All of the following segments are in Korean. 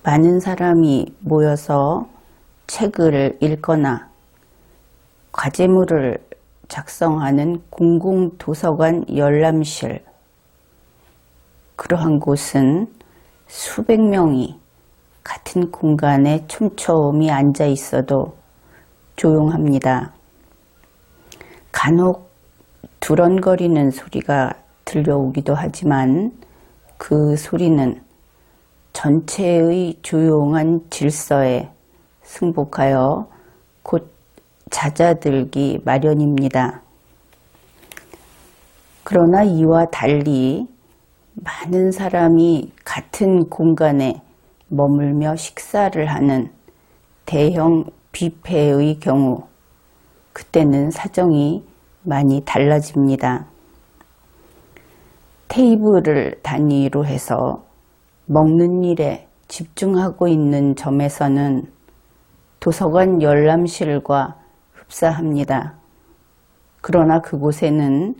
많은 사람이 모여서 책을 읽거나 과제물을 작성하는 공공도서관 열람실, 그러한 곳은 수백 명이 같은 공간에 촘촘히 앉아 있어도 조용합니다. 간혹 두런거리는 소리가 들려오기도 하지만 그 소리는 전체의 조용한 질서에 승복하여 곧 잦아들기 마련입니다. 그러나 이와 달리 많은 사람이 같은 공간에 머물며 식사를 하는 대형 뷔페의 경우, 그때는 사정이 많이 달라집니다. 테이블을 단위로 해서 먹는 일에 집중하고 있는 점에서는 도서관 열람실과 흡사합니다. 그러나 그곳에는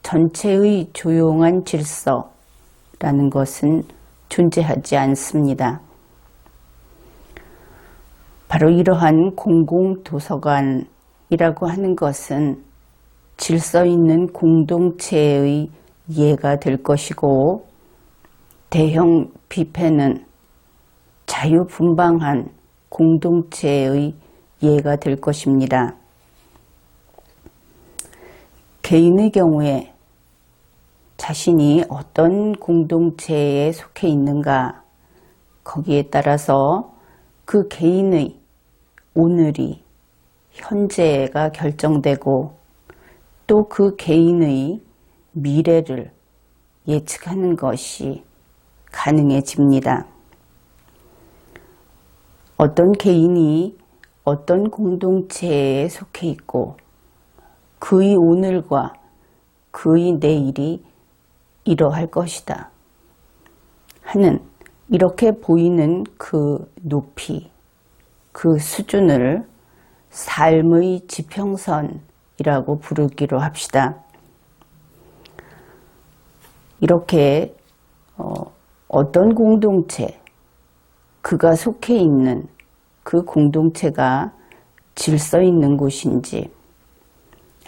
전체의 조용한 질서라는 것은 존재하지 않습니다. 바로 이러한 공공도서관이라고 하는 것은 질서 있는 공동체의 예가 될 것이고, 대형 뷔페는 자유분방한 공동체의 예가 될 것입니다. 개인의 경우에 자신이 어떤 공동체에 속해 있는가, 거기에 따라서 그 개인의 오늘이, 현재가 결정되고 또 그 개인의 미래를 예측하는 것이 가능해집니다. 어떤 개인이 어떤 공동체에 속해 있고 그의 오늘과 그의 내일이 이러할 것이다 하는, 이렇게 보이는 그 높이, 그 수준을 삶의 지평선이라고 부르기로 합시다. 이렇게 어떤 공동체, 그가 속해 있는 그 공동체가 질서 있는 곳인지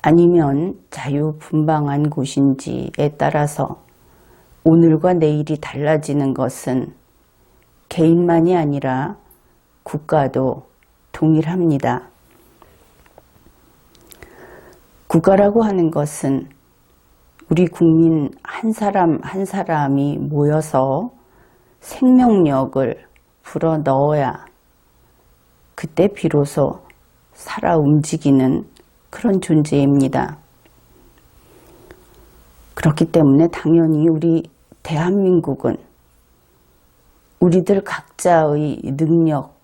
아니면 자유분방한 곳인지에 따라서 오늘과 내일이 달라지는 것은 개인만이 아니라 국가도 동일합니다. 국가라고 하는 것은 우리 국민 한 사람 한 사람이 모여서 생명력을 불어넣어야 그때 비로소 살아 움직이는 그런 존재입니다. 그렇기 때문에 당연히 우리 대한민국은 우리들 각자의 능력,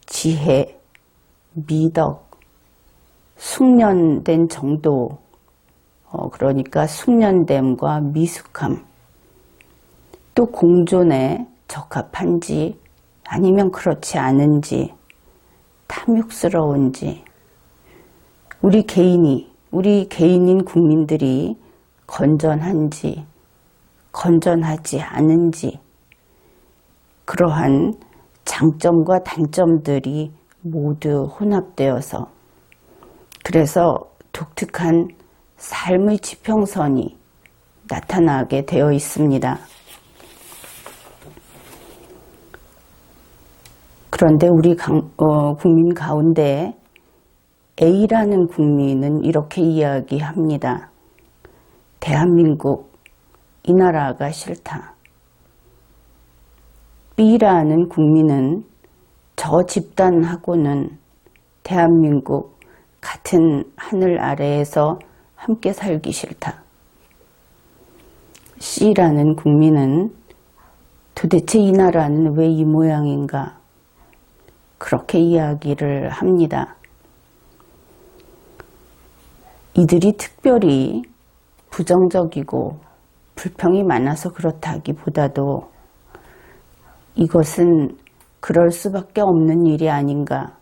지혜, 미덕, 숙련된 정도, 그러니까 숙련됨과 미숙함, 또 공존에 적합한지 아니면 그렇지 않은지, 탐욕스러운지, 우리 개인인 국민들이 건전한지 건전하지 않은지, 그러한 장점과 단점들이 모두 혼합되어서 그래서 독특한 삶의 지평선이 나타나게 되어 있습니다. 그런데 우리 국민 가운데 A라는 국민은 이렇게 이야기합니다. 대한민국, 이 나라가 싫다. B라는 국민은 저 집단하고는 대한민국 같은 하늘 아래에서 함께 살기 싫다. C라는 국민은 도대체 이 나라는 왜 이 모양인가? 그렇게 이야기를 합니다. 이들이 특별히 부정적이고 불평이 많아서 그렇다기보다도 이것은 그럴 수밖에 없는 일이 아닌가,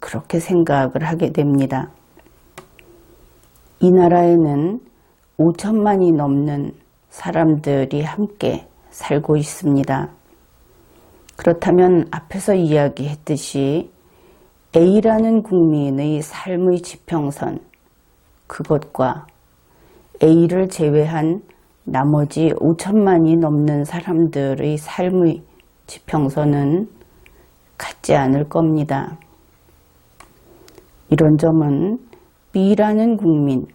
그렇게 생각을 하게 됩니다. 이 나라에는 5천만이 넘는 사람들이 함께 살고 있습니다. 그렇다면 앞에서 이야기했듯이 A라는 국민의 삶의 지평선, 그것과 A를 제외한 나머지 5천만이 넘는 사람들의 삶의 지평선은 같지 않을 겁니다. 이런 점은 B라는 국민,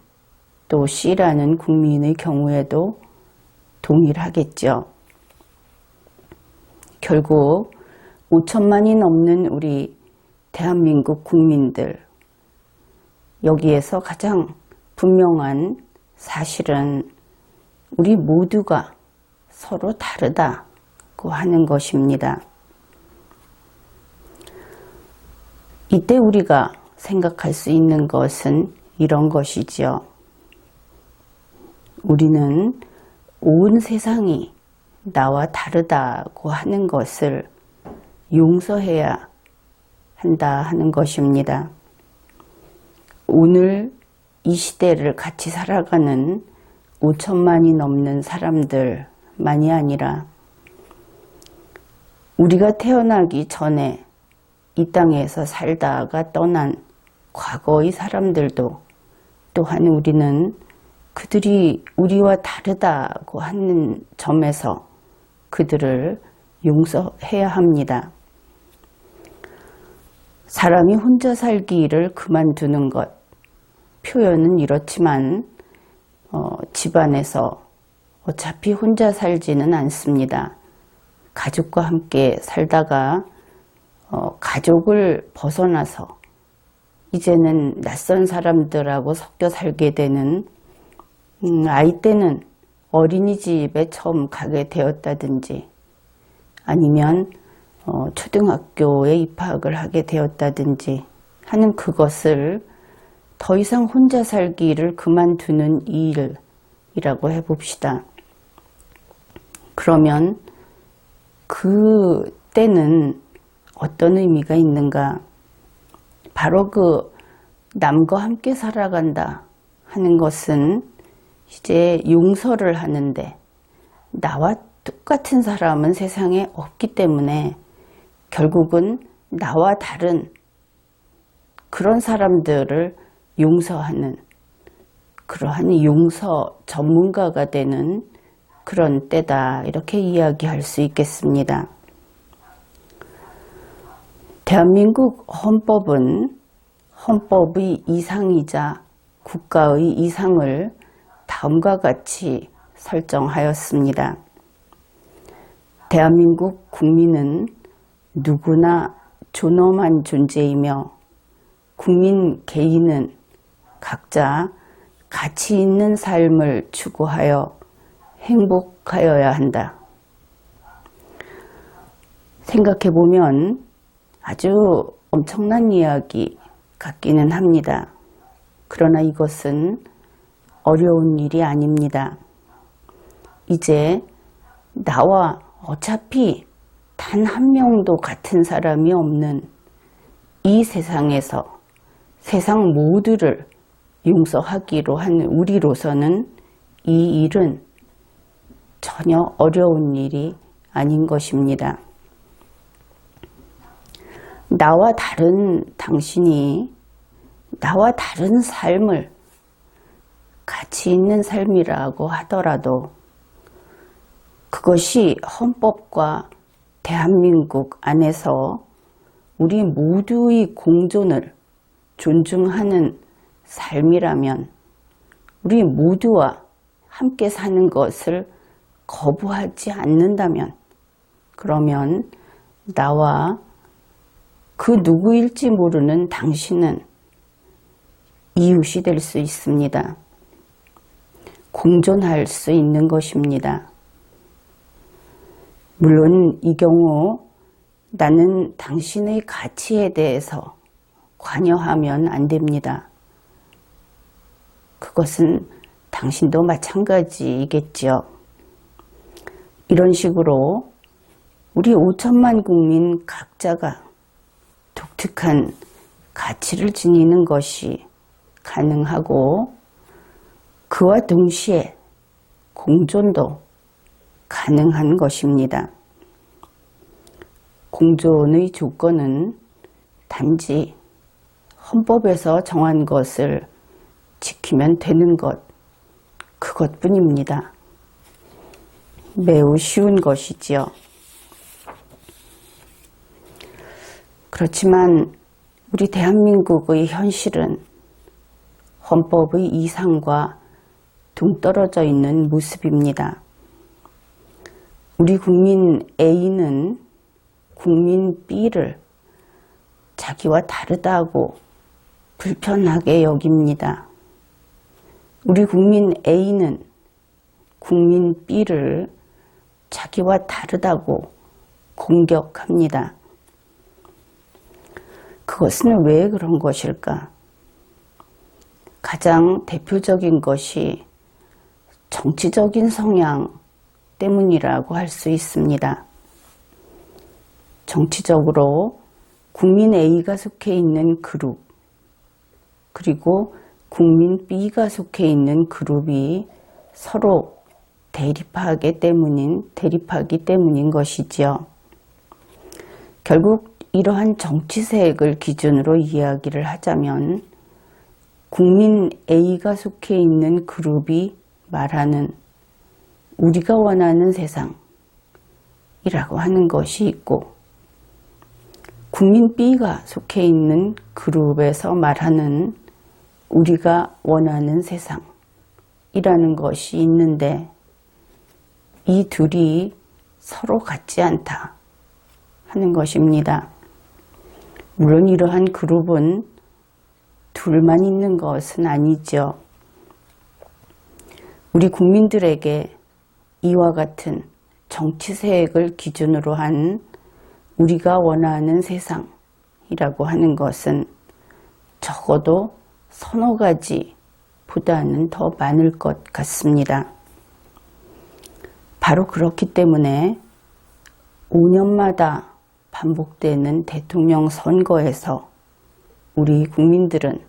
또 C라는 국민의 경우에도 동일하겠죠. 결국 5천만이 넘는 우리 대한민국 국민들, 여기에서 가장 분명한 사실은 우리 모두가 서로 다르다고 하는 것입니다. 이때 우리가 생각할 수 있는 것은 이런 것이지요. 우리는 온 세상이 나와 다르다고 하는 것을 용서해야 한다 하는 것입니다. 오늘 이 시대를 같이 살아가는 5천만이 넘는 사람들만이 아니라 우리가 태어나기 전에 이 땅에서 살다가 떠난 과거의 사람들도 또한 우리는 그들이 우리와 다르다고 하는 점에서 그들을 용서해야 합니다. 사람이 혼자 살기를 그만두는 것, 표현은 이렇지만 집안에서 어차피 혼자 살지는 않습니다. 가족과 함께 살다가 가족을 벗어나서 이제는 낯선 사람들하고 섞여 살게 되는 아이 때는 어린이집에 처음 가게 되었다든지 아니면 초등학교에 입학을 하게 되었다든지 하는 그것을 더 이상 혼자 살기를 그만두는 일이라고 해봅시다. 그러면 그 때는 어떤 의미가 있는가? 바로 그 남과 함께 살아간다 하는 것은 이제 용서를 하는데 나와 똑같은 사람은 세상에 없기 때문에 결국은 나와 다른 그런 사람들을 용서하는 그러한 용서 전문가가 되는 그런 때다 이렇게 이야기할 수 있겠습니다. 대한민국 헌법은 헌법의 이상이자 국가의 이상을 다음과 같이 설정하였습니다. 대한민국 국민은 누구나 존엄한 존재이며 국민 개인은 각자 가치 있는 삶을 추구하여 행복하여야 한다. 생각해보면 아주 엄청난 이야기 같기는 합니다. 그러나 이것은 어려운 일이 아닙니다. 이제 나와 어차피 단 한 명도 같은 사람이 없는 이 세상에서 세상 모두를 용서하기로 한 우리로서는 이 일은 전혀 어려운 일이 아닌 것입니다. 나와 다른 당신이 나와 다른 삶을 가치 있는 삶이라고 하더라도 그것이 헌법과 대한민국 안에서 우리 모두의 공존을 존중하는 삶이라면 우리 모두와 함께 사는 것을 거부하지 않는다면 그러면 나와 그 누구일지 모르는 당신은 이웃이 될 수 있습니다. 공존할 수 있는 것입니다. 물론 이 경우 나는 당신의 가치에 대해서 관여하면 안 됩니다. 그것은 당신도 마찬가지이겠죠. 이런 식으로 우리 5천만 국민 각자가 독특한 가치를 지니는 것이 가능하고 그와 동시에 공존도 가능한 것입니다. 공존의 조건은 단지 헌법에서 정한 것을 지키면 되는 것, 그것뿐입니다. 매우 쉬운 것이지요. 그렇지만 우리 대한민국의 현실은 헌법의 이상과 동떨어져 있는 모습입니다. 우리 국민 A는 국민 B를 자기와 다르다고 불편하게 여깁니다. 우리 국민 A는 국민 B를 자기와 다르다고 공격합니다. 그것은 왜 그런 것일까? 가장 대표적인 것이 정치적인 성향 때문이라고 할 수 있습니다. 정치적으로 국민 A가 속해 있는 그룹, 그리고 국민 B가 속해 있는 그룹이 서로 대립하기 때문인 것이지요. 결국 이러한 정치색을 기준으로 이야기를 하자면 국민 A가 속해 있는 그룹이 말하는 우리가 원하는 세상이라고 하는 것이 있고, 국민 B가 속해 있는 그룹에서 말하는 우리가 원하는 세상이라는 것이 있는데, 이 둘이 서로 같지 않다 하는 것입니다. 물론 이러한 그룹은 둘만 있는 것은 아니죠. 우리 국민들에게 이와 같은 정치색을 기준으로 한 우리가 원하는 세상이라고 하는 것은 적어도 서너 가지보다는 더 많을 것 같습니다. 바로 그렇기 때문에 5년마다 반복되는 대통령 선거에서 우리 국민들은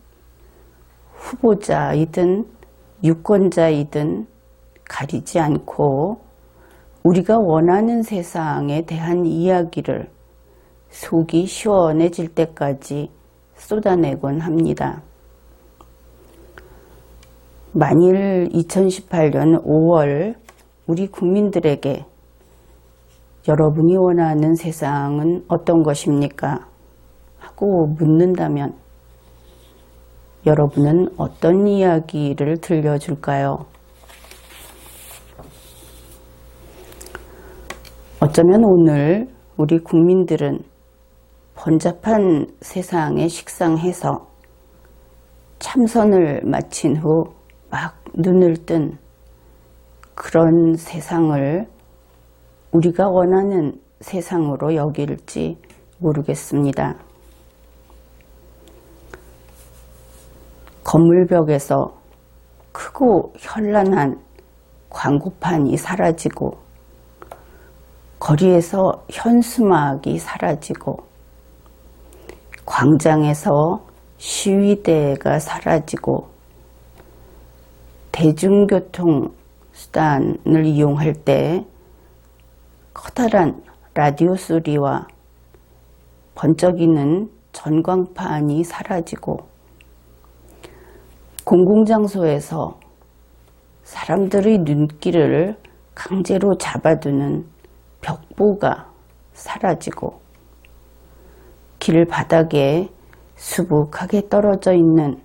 후보자이든 유권자이든 가리지 않고 우리가 원하는 세상에 대한 이야기를 속이 시원해질 때까지 쏟아내곤 합니다. 만일 2018년 5월 우리 국민들에게 여러분이 원하는 세상은 어떤 것입니까? 하고 묻는다면 여러분은 어떤 이야기를 들려줄까요? 어쩌면 오늘 우리 국민들은 번잡한 세상에 식상해서 참선을 마친 후 막 눈을 뜬 그런 세상을 우리가 원하는 세상으로 여길지 모르겠습니다. 건물벽에서 크고 현란한 광고판이 사라지고 거리에서 현수막이 사라지고 광장에서 시위대가 사라지고 대중교통 수단을 이용할 때 커다란 라디오 소리와 번쩍이는 전광판이 사라지고 공공장소에서 사람들의 눈길을 강제로 잡아두는 벽보가 사라지고 길 바닥에 수북하게 떨어져 있는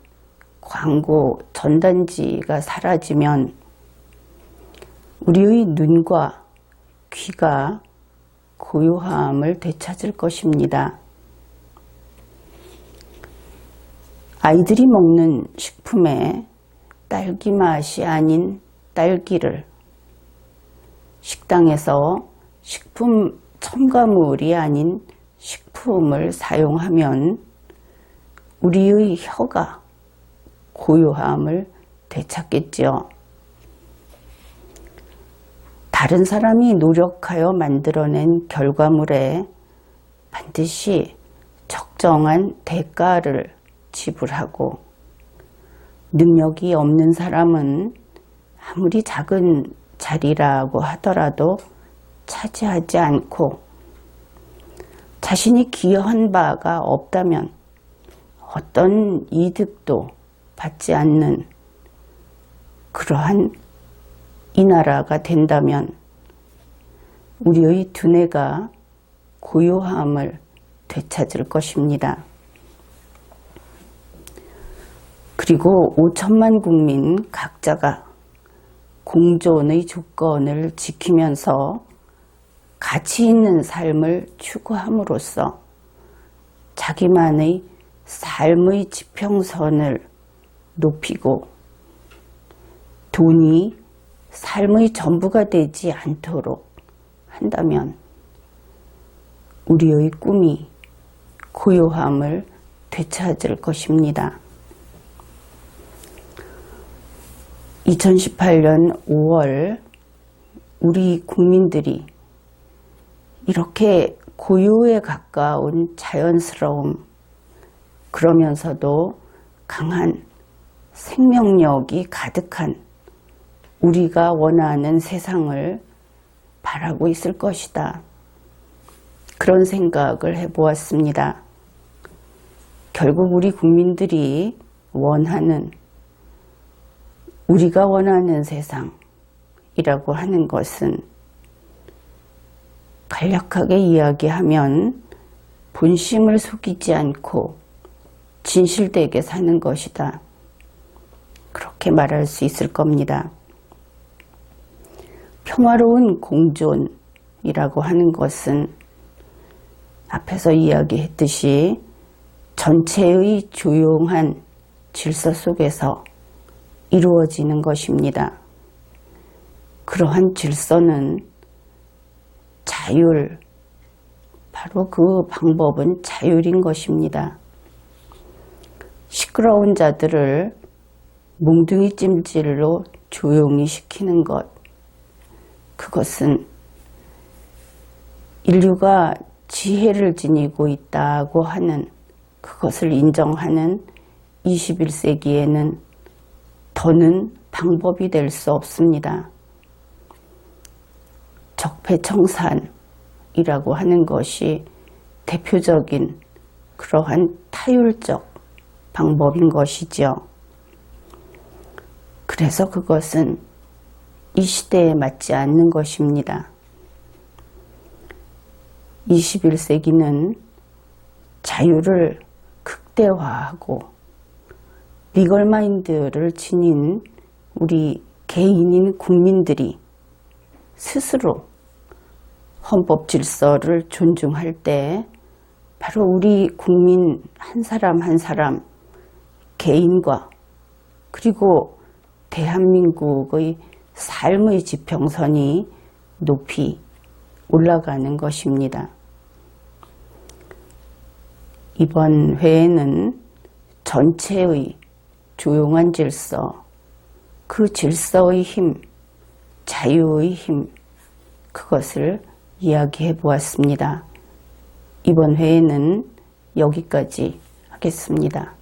광고 전단지가 사라지면 우리의 눈과 귀가 고요함을 되찾을 것입니다. 아이들이 먹는 식품에 딸기 맛이 아닌 딸기를, 식당에서 식품 첨가물이 아닌 식품을 사용하면 우리의 혀가 고요함을 되찾겠지요. 다른 사람이 노력하여 만들어낸 결과물에 반드시 적정한 대가를 지불하고, 능력이 없는 사람은 아무리 작은 자리라고 하더라도 차지하지 않고 자신이 기여한 바가 없다면 어떤 이득도 받지 않는 그러한 이 나라가 된다면 우리의 두뇌가 고요함을 되찾을 것입니다. 그리고 5천만 국민 각자가 공존의 조건을 지키면서 가치 있는 삶을 추구함으로써 자기만의 삶의 지평선을 높이고 돈이 삶의 전부가 되지 않도록 한다면 우리의 꿈이 고요함을 되찾을 것입니다. 2018년 5월 우리 국민들이 이렇게 고요에 가까운 자연스러움, 그러면서도 강한 생명력이 가득한 우리가 원하는 세상을 바라고 있을 것이다. 그런 생각을 해보았습니다. 결국 우리 국민들이 원하는, 우리가 원하는 세상이라고 하는 것은 간략하게 이야기하면 본심을 속이지 않고 진실되게 사는 것이다. 그렇게 말할 수 있을 겁니다. 평화로운 공존이라고 하는 것은 앞에서 이야기했듯이 전체의 조용한 질서 속에서 이루어지는 것입니다. 그러한 질서는 자율, 바로 그 방법은 자율인 것입니다. 시끄러운 자들을 몽둥이 찜질로 조용히 시키는 것, 그것은 인류가 지혜를 지니고 있다고 하는 그것을 인정하는 21세기에는 더는 방법이 될 수 없습니다. 적폐청산이라고 하는 것이 대표적인 그러한 타율적 방법인 것이죠. 그래서 그것은 이 시대에 맞지 않는 것입니다. 21세기는 자유를 극대화하고 리걸마인드를 지닌 우리 개인인 국민들이 스스로 헌법 질서를 존중할 때 바로 우리 국민 한 사람 한 사람 개인과 그리고 대한민국의 삶의 지평선이 높이 올라가는 것입니다. 이번 회에는 전체의 조용한 질서, 그 질서의 힘, 자유의 힘, 그것을 이야기해 보았습니다. 이번 회에는 여기까지 하겠습니다.